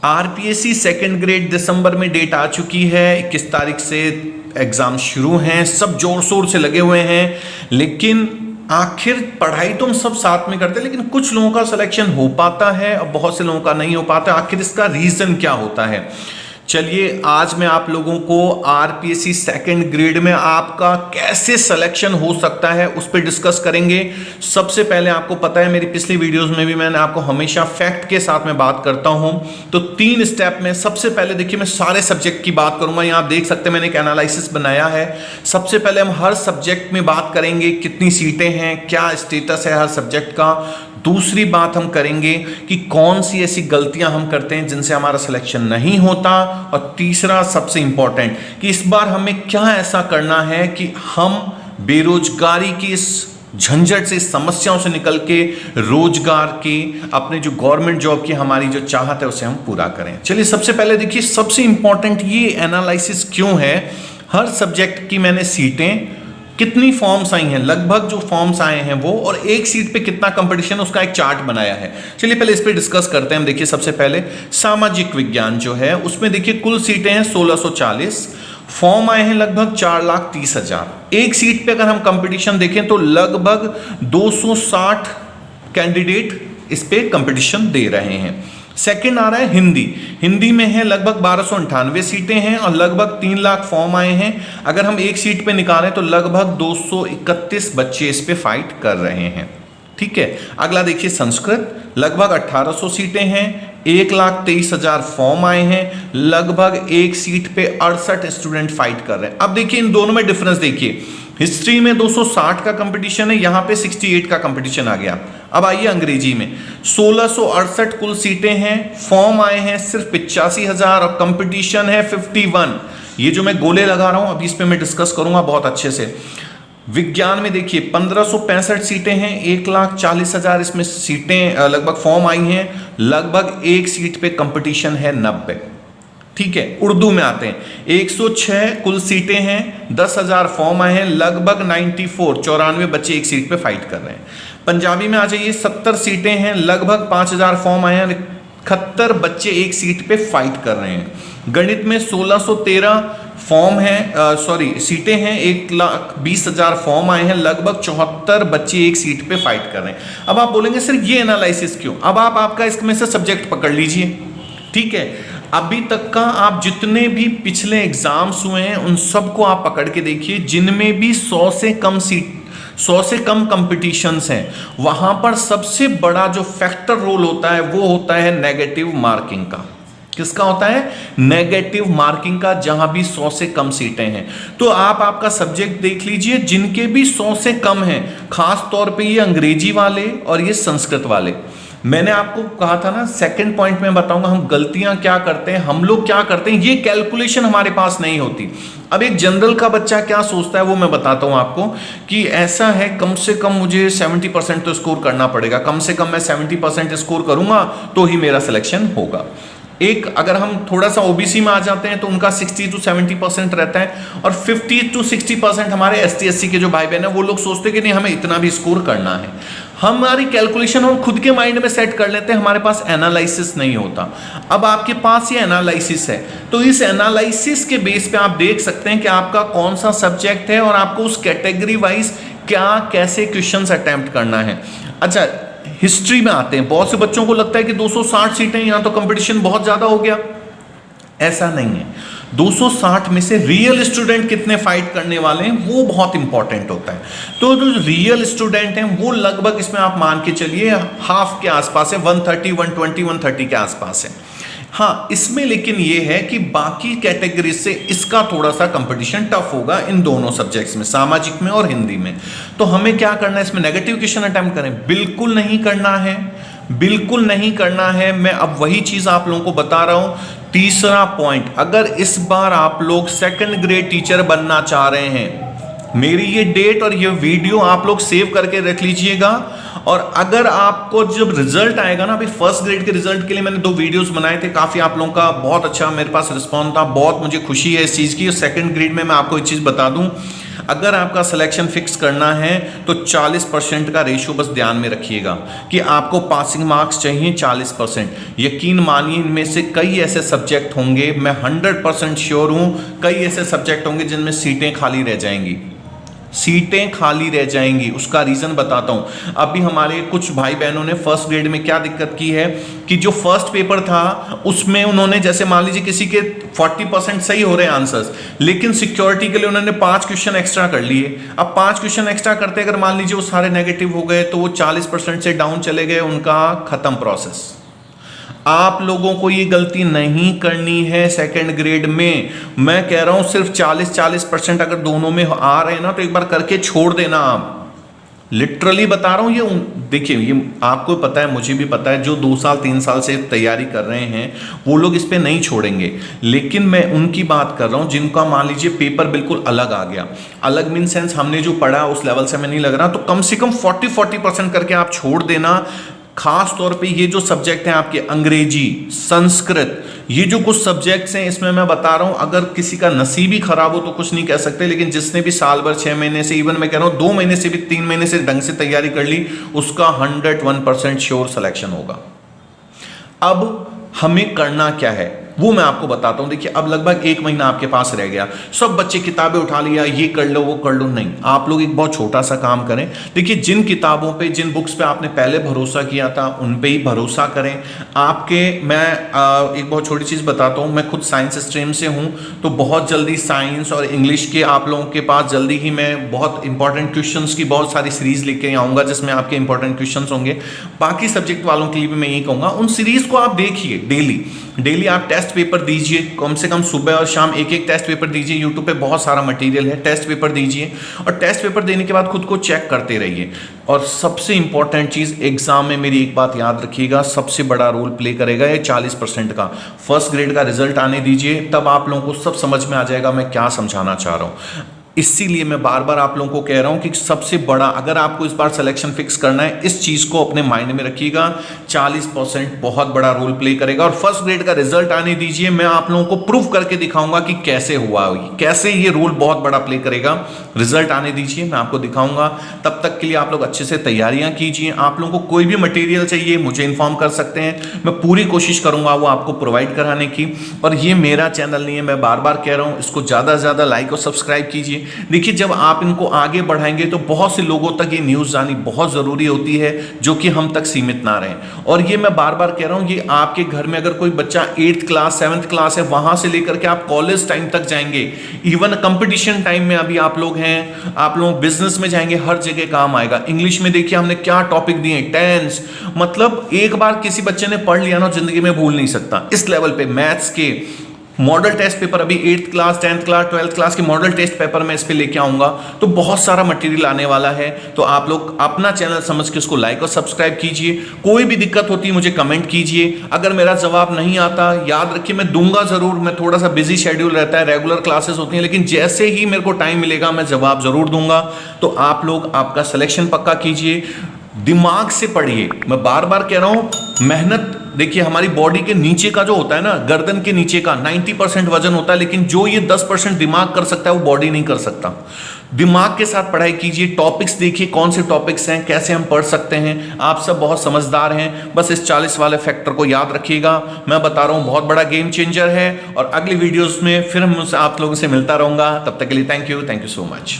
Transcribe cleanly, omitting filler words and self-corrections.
RPSC second grade दिसंबर में date आ चुकी है। 21 तारीख से एग्जाम शुरू हैं, सब जोर शोर से लगे हुए हैं। लेकिन आखिर पढ़ाई तो हम सब साथ में करते हैं, लेकिन कुछ लोगों का सिलेक्शन हो पाता है और बहुत से लोगों का नहीं हो पाता। आखिर इसका रीजन क्या होता है? चलिए आज मैं आप लोगों को आरपीएससी सेकंड ग्रेड में आपका कैसे सिलेक्शन हो सकता है उस पर डिस्कस करेंगे। सबसे पहले आपको पता है मेरी पिछली वीडियोस में भी मैंने आपको हमेशा फैक्ट के साथ में बात करता हूं, तो 3 स्टेप में सबसे पहले देखिए मैं सारे सब्जेक्ट की बात करूंगा। यहां आप देख सकते हैं मैंने एक एनालिसिस बनाया है। सबसे पहले हम हर सब्जेक्ट में बात करेंगे, कितनी सीटें हैं, क्या स्टेटस है हर सब्जेक्ट का। दूसरी बात हम करेंगे कि कौन सी ऐसी गलतियां हम करते हैं जिनसे हमारा सिलेक्शन नहीं होता। और तीसरा सबसे इंपॉर्टेंट कि इस बार हमें क्या ऐसा करना है कि हम बेरोजगारी की इस झंझट से, इस समस्याओं से निकल के रोजगार के, अपने जो गवर्नमेंट जॉब की हमारी जो चाहत है उसे हम पूरा करें। चलिए सबसे पहले देखिए सबसे इंपॉर्टेंट ये एनालिसिस क्यों है। हर सब्जेक्ट की मैंने सीटें, कितनी फॉर्म्स आई हैं, लगभग जो फॉर्म्स आए हैं वो, और एक सीट पे कितना कंपटीशन, उसका एक चार्ट बनाया है। चलिए पहले इस पे डिस्कस करते हैं। हम देखिए सबसे पहले सामाजिक विज्ञान जो है उसमें देखिए कुल सीटें हैं 1640, फॉर्म आए हैं लगभग 4,30,000। एक सीट पे अगर हम कंपटीशन देखें तो लगभग 260 कैंडिडेट इस पे कंपटीशन दे रहे हैं। सेकंड आ रहा है हिंदी। हिंदी में है लगभग 1298 सीटें हैं और लगभग 3 लाख फॉर्म आए हैं। अगर हम एक सीट पे निकालें तो लगभग 231 बच्चे इस पे फाइट कर रहे हैं। ठीक है, अगला देखिए संस्कृत, लगभग 1800 सीटें हैं, 1,23,000 फॉर्म आए हैं, लगभग एक सीट पे 68 स्टूडेंट फाइट कर रहे हैं। अब देखिए इन दोनों में डिफरेंस देखिए, हिस्ट्री में 260 का कंपटीशन है, यहां पे 68 का कंपटीशन आ गया। अब आइए अंग्रेजी में 1668 कुल सीटें हैं, फॉर्म आए हैं सिर्फ 85,000 और कंपटीशन है 51। ये जो मैं गोले लगा रहा हूं अभी इस पे मैं डिस्कस करूंगा बहुत अच्छे से। विज्ञान में देखिए 1565 सीटें हैं, 1,40,000 इसमें सीटें लगभग फॉर्म आई हैं, लगभग एक सीट पे कंपटीशन है 90। ठीक है, उर्दू में आते हैं 106 कुल सीटें हैं, 10,000 फॉर्म आए हैं, लगभग 94 बच्चे एक सीट पे फाइट कर रहे हैं। पंजाबी में आ जाइए 70 सीटें हैं, लगभग 5,000 फॉर्म आए हैं, 71 बच्चे एक सीट पे फाइट कर रहे हैं। गणित में 1613 फॉर्म है, सीटें हैं, 1,20,000 फॉर्म आए हैं, लगभग 74 बच्चे एक सीट पे फाइट कर रहे हैं। अब आप बोलेंगे सर ये एनालिसिस क्यों? अब आप आपका इसमें से सब्जेक्ट पकड़ लीजिए। ठीक है, अभी तक का आप जितने भी पिछले एग्जाम्स हुए हैं उन सबको आप पकड़ के देखिए, जिनमें भी 100 से कम कंपटीशंस हैं, वहां पर सबसे बड़ा जो फैक्टर रोल होता है वो होता है नेगेटिव मार्किंग का। किसका होता है? नेगेटिव मार्किंग का, जहां भी 100 से कम सीटें हैं। तो आप आपका सब्जेक्ट देख लीजिए, जिनके भी 100 से कम हैं, खास तौर पे ये अंग्रेजी वाले और ये संस्कृत वाले। मैंने आपको कहा था ना, सेकंड पॉइंट में बताऊंगा हम गलतियां क्या करते हैं, हम लोग क्या करते हैं, ये कैलकुलेशन हमारे पास नहीं होती। अब एक जनरल का बच्चा क्या सोचता है वो मैं बताता हूं आपको, कि ऐसा है कम से कम मुझे 70% तो स्कोर करना पड़ेगा, कम से कम मैं 70% स्कोर करूंगा तो ही मेरा सिलेक्शन होगा। एक अगर हम थोड़ा सा ओबीसी में आ जाते हैं तो उनका 60 to 70% रहता है, और 50 to 60% हमारे एसटी एससी के जो भाई बहन है वो लोग सोचते हैं कि नहीं हमें इतना भी स्कोर करना है। हमारी कैलकुलेशन हम खुद के माइंड में सेट कर लेते हैं, हमारे पास एनालिसिस नहीं होता। अब आपके पास ये एनालिसिस है, तो इस एनालिसिस के बेस पे आप देख सकते हैं कि आपका कौन सा सब्जेक्ट है और आपको उस कैटेगरी वाइज क्या कैसे क्वेश्चंस अटेम्प्ट करना है। अच्छा, हिस्ट्री में आते हैं। बहुत से बच्चों को लगता है कि 260 सीटें, यहां तो कंपटीशन बहुत ज्यादा हो गया। ऐसा नहीं है। 260 में से रियल स्टूडेंट कितने फाइट करने वाले हैं वो बहुत इंपॉर्टेंट होता है। तो जो रियल स्टूडेंट हैं वो लगभग इसमें आप मान के चलिए हाफ के आसपास है, 130, 120, 130 के आसपास है। हाँ, इसमें लेकिन ये है कि बाकी कैटेगरी से इसका थोड़ा सा कंपटीशन टफ होगा इन दोनों सब्जेक्ट्स में, सामाजिक में और हिंदी में। तो हमें क्या करना है, इसमें नेगेटिव क्वेश्चन अटेम्प्ट करें? बिल्कुल नहीं करना है, बिल्कुल नहीं करना है। मैं अब वही चीज आप लोगों को बता रहा हूं। तीसरा पॉइंट, अगर इस बार आप लोग सेकंड ग्रेड टीचर बनना चाह रहे हैं, मेरी ये डेट और ये वीडियो आप लोग सेव करके रख लीजिएगा। और अगर आपको जब रिजल्ट आएगा ना, अभी फर्स्ट ग्रेड के रिजल्ट के लिए मैंने 2 वीडियोस बनाए थे, काफी आप लोगों का बहुत अच्छा मेरे पास रिस्पॉन्स था, बहुत मुझे खुशी है इस चीज की। और सेकंड ग्रेड में मैं आपको एक चीज बता दूं, अगर आपका सिलेक्शन फिक्स करना है तो 40% का रेशियो बस ध्यान में रखिएगा कि आपको पासिंग मार्क्स चाहिए 40%। यकीन मानिए इनमें से कई ऐसे सब्जेक्ट होंगे, मैं 100% श्योर हूं, कई ऐसे सब्जेक्ट होंगे जिनमें सीटें खाली रह जाएंगी, सीटें खाली रह जाएंगी। उसका रीजन बताता हूं। अभी हमारे कुछ भाई बहनों ने फर्स्ट ग्रेड में क्या दिक्कत की है कि जो फर्स्ट पेपर था उसमें उन्होंने, जैसे मान लीजिए किसी के 40% सही हो रहे हैं आंसर्स, लेकिन सिक्योरिटी के लिए उन्होंने 5 क्वेश्चन एक्स्ट्रा कर लिए। अब 5 क्वेश्चन एक्स्ट्रा करते अगर मान लीजिए वो सारे नेगेटिव हो गए तो वो 40% से डाउन चले गए, उनका खत्म प्रोसेस। आप लोगों को ये गलती नहीं करनी है सेकंड ग्रेड में। मैं कह रहा हूं सिर्फ 40% अगर दोनों में आ रहे हैं ना तो एक बार करके छोड़ देना। आप लिटरली बता रहा हूं, ये देखिए, ये आपको पता है, मुझे भी पता है, जो 2 साल 3 साल से तैयारी कर रहे हैं वो लोग इस पे नहीं छोड़ेंगे। लेकिन मैं उनकी बात कर रहा हूं जिनका मान लीजिए पेपर बिल्कुल अलग आ गया। अलग मीन सेंस हमने जो पढ़ा उस लेवल से हमें नहीं लग रहा, तो कम से कम 40% करके आप छोड़ देना। खास तौर पे ये जो सब्जेक्ट हैं आपके अंग्रेजी, संस्कृत, ये जो कुछ सब्जेक्ट्स हैं इसमें मैं बता रहा हूं अगर किसी का नसीब ही खराब हो तो कुछ नहीं कह सकते, लेकिन जिसने भी साल भर 6 महीने से, इवन मैं कह रहा हूं 2 महीने से भी 3 महीने से ढंग से तैयारी कर ली, उसका 101% श्योर सिलेक्शन होगा। अब हमें करना क्या है वो मैं आपको बताता हूं। देखिए अब लगभग 1 महीना आपके पास रह गया, सब बच्चे किताबें उठा लिया, ये कर लो वो कर लो, नहीं, आप लोग एक बहुत छोटा सा काम करें। देखिए जिन किताबों पे, जिन बुक्स पे आपने पहले भरोसा किया था उन पे ही भरोसा करें। आपके मैं एक बहुत छोटी चीज बताता हूं, मैं खुद साइंस स्ट्रीम से हूं, तो बहुत जल्दी साइंस और इंग्लिश के आप लोगों के पास जल्दी ही मैं बहुत इंपॉर्टेंट क्वेश्चंस की बहुत सारी सीरीज लेके आऊंगा जिसमें आपके इंपॉर्टेंट क्वेश्चंस होंगे। बाकी सब्जेक्ट वालों के लिए भी मैं यही कहूंगा, उन सीरीज को आप देखिए, डेली आप टेस्ट पेपर दीजिए, कम से कम सुबह और शाम एक टेस्ट पेपर दीजिए। यूट्यूब पे बहुत सारा मटेरियल है, टेस्ट पेपर दीजिए और टेस्ट पेपर देने के बाद खुद को चेक करते रहिए। और सबसे इंपॉर्टेंट चीज, एग्जाम में मेरी एक बात याद रखिएगा, सबसे बड़ा रोल प्ले करेगा ये 40% का। फर्स्ट ग्रेड का रिजल्ट आने दीजिए, तब आप लोगों को सब समझ में आ जाएगा मैं क्या समझाना चाह रहा हूं। इसीलिए मैं बार बार आप लोगों को कह रहा हूं कि सबसे बड़ा, अगर आपको इस बार सिलेक्शन फिक्स करना है, इस चीज को अपने माइंड में रखिएगा, 40% बहुत बड़ा रोल प्ले करेगा। और फर्स्ट ग्रेड का रिजल्ट आने दीजिए, मैं आप लोगों को प्रूव करके दिखाऊंगा कि कैसे हुआ, कैसे ये रोल बहुत बड़ा प्ले करेगा। रिजल्ट आने दीजिए, मैं आपको दिखाऊंगा। तब तक के लिए आप लोग अच्छे से तैयारियां कीजिए। आप लोगों को कोई भी मटेरियल चाहिए मुझे इन्फॉर्म कर सकते हैं, मैं पूरी कोशिश करूंगा वो आपको प्रोवाइड कराने की। और ये मेरा चैनल नहीं है, मैं बार बार कह रहा हूं, इसको ज्यादा से ज्यादा लाइक और सब्सक्राइब कीजिए। देखिए जब आप इनको आगे बढ़ाएंगे तो बहुत से लोगों तक ये न्यूज़ आनी बहुत ज़रूरी होती है, जो कि हम तक सीमित ना रहें। और ये मैं बार बार कह रहा हूँ, ये आपके घर में अगर कोई बच्चा 8th क्लास 7th क्लास है, वहाँ से लेकर के आप कॉलेज टाइम तक जाएंगे, इवन कंपटीशन टाइम में अभी आप लोग हैं, आप लोग बिजनेस में जाएंगे, हर जगह काम आएगा। इंग्लिश में देखिए हमने क्या टॉपिक दिए, टेंस, मतलब एक बार किसी बच्चे ने पढ़ लिया ना जिंदगी में भूल नहीं सकता। इस लेवल पे मैथ्स के मॉडल टेस्ट पेपर, अभी 8th class 10th class 12th class के मॉडल टेस्ट पेपर में इस पे लेके आऊंगा, तो बहुत सारा मटेरियल आने वाला है। तो आप लोग अपना चैनल समझ के उसको लाइक और सब्सक्राइब कीजिए। कोई भी दिक्कत होती है मुझे कमेंट कीजिए, अगर मेरा जवाब नहीं आता याद रखिए मैं दूंगा जरूर, मैं थोड़ा सा बिजी शेड्यूल रहता है, रेगुलर क्लासेस होती हैं, लेकिन जैसे ही मेरे को टाइम मिलेगा मैं जवाब जरूर दूंगा। तो आप लोग आपका सिलेक्शन पक्का कीजिए, दिमाग से पढ़िए। मैं बार बार कह रहा हूं, मेहनत, देखिए हमारी बॉडी के नीचे का जो होता है ना, गर्दन के नीचे का 90% वजन होता है, लेकिन जो ये 10% दिमाग कर सकता है वो बॉडी नहीं कर सकता। दिमाग के साथ पढ़ाई कीजिए, टॉपिक्स देखिए कौन से टॉपिक्स हैं, कैसे हम पढ़ सकते हैं। आप सब बहुत समझदार हैं, बस इस 40 वाले फैक्टर को याद रखिएगा। मैं बता रहा हूं बहुत बड़ा गेम चेंजर है। और अगली वीडियोस में फिर हम आप लोगों से मिलता रहूंगा। तब तक के लिए थैंक यू सो मच।